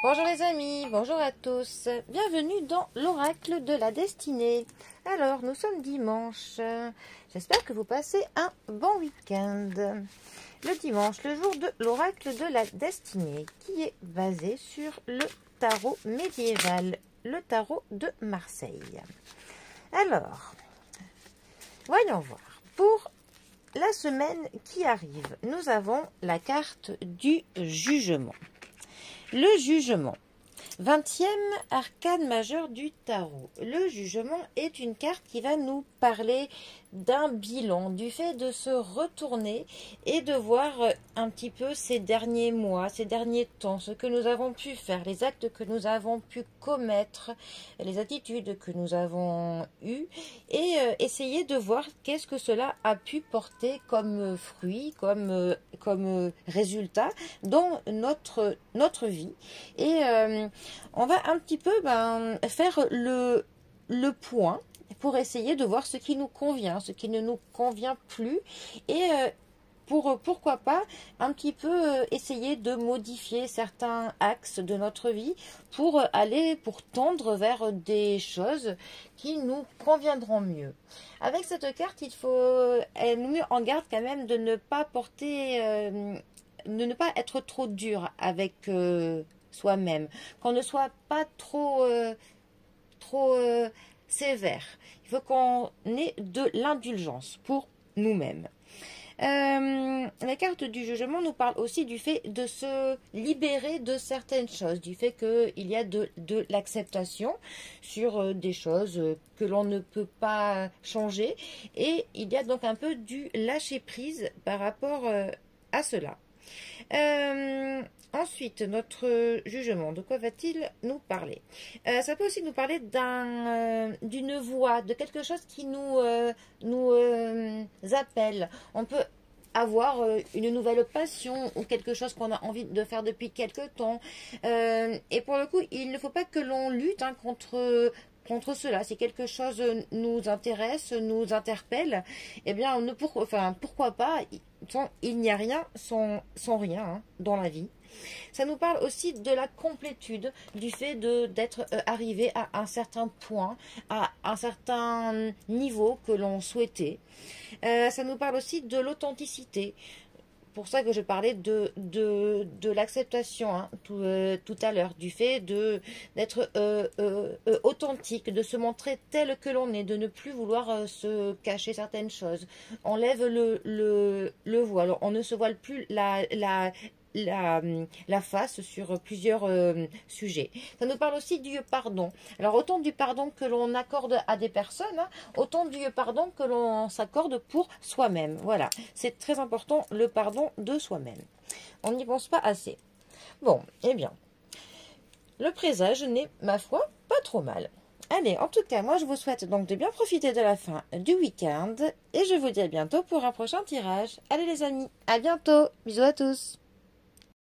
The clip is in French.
Bonjour les amis, bonjour à tous. Bienvenue dans l'oracle de la destinée. Alors, nous sommes dimanche. J'espère que vous passez un bon week-end. Le dimanche, le jour de l'oracle de la destinée, qui est basé sur le tarot médiéval, le tarot de Marseille. Alors, voyons voir. Pour la semaine qui arrive, nous avons la carte du jugement. Le jugement, 20e arcane majeur du tarot. Le jugement est une carte qui va nous parler d'un bilan, du fait de se retourner et de voir un petit peu ces derniers mois, ces derniers temps, ce que nous avons pu faire, les actes que nous avons pu commettre, les attitudes que nous avons eues et essayer de voir qu'est-ce que cela a pu porter comme fruit, comme résultat dans notre vie. Et on va un petit peu faire le point pour essayer de voir ce qui nous convient, ce qui ne nous convient plus et pourquoi pas un petit peu essayer de modifier certains axes de notre vie pour tendre vers des choses qui nous conviendront mieux. Avec cette carte, elle nous met en garde quand même de ne pas de ne pas être trop dur avec soi-même, qu'on ne soit pas trop sévère. Il faut qu'on ait de l'indulgence pour nous-mêmes. La carte du jugement nous parle aussi du fait de se libérer de certaines choses, du fait qu'il y a de l'acceptation sur des choses que l'on ne peut pas changer, et il y a donc un peu du lâcher prise par rapport à cela. Ensuite, notre jugement, de quoi va-t-il nous parler? Ça peut aussi nous parler d'une voix, de quelque chose qui nous appelle. On peut avoir une nouvelle passion ou quelque chose qu'on a envie de faire depuis quelque temps. Et pour le coup, il ne faut pas que l'on lutte contre cela. Si quelque chose nous intéresse, nous interpelle, eh bien, pourquoi pas, il n'y a rien sans rien hein, dans la vie. Ça nous parle aussi de la complétude, du fait d'être arrivé à un certain point, à un certain niveau que l'on souhaitait. Ça nous parle aussi de l'authenticité. Pour ça que je parlais de l'acceptation hein, tout à l'heure, du fait d'être authentique, de se montrer tel que l'on est, de ne plus vouloir se cacher certaines choses. On lève le voile, on ne se voile plus la face sur plusieurs sujets. Ça nous parle aussi du pardon. Alors autant du pardon que l'on accorde à des personnes, hein, autant du pardon que l'on s'accorde pour soi-même. Voilà, c'est très important le pardon de soi-même. On n'y pense pas assez. Bon, eh bien, le présage n'est, ma foi, pas trop mal. Allez, en tout cas, moi je vous souhaite donc de bien profiter de la fin du week-end et je vous dis à bientôt pour un prochain tirage. Allez les amis, à bientôt, bisous à tous.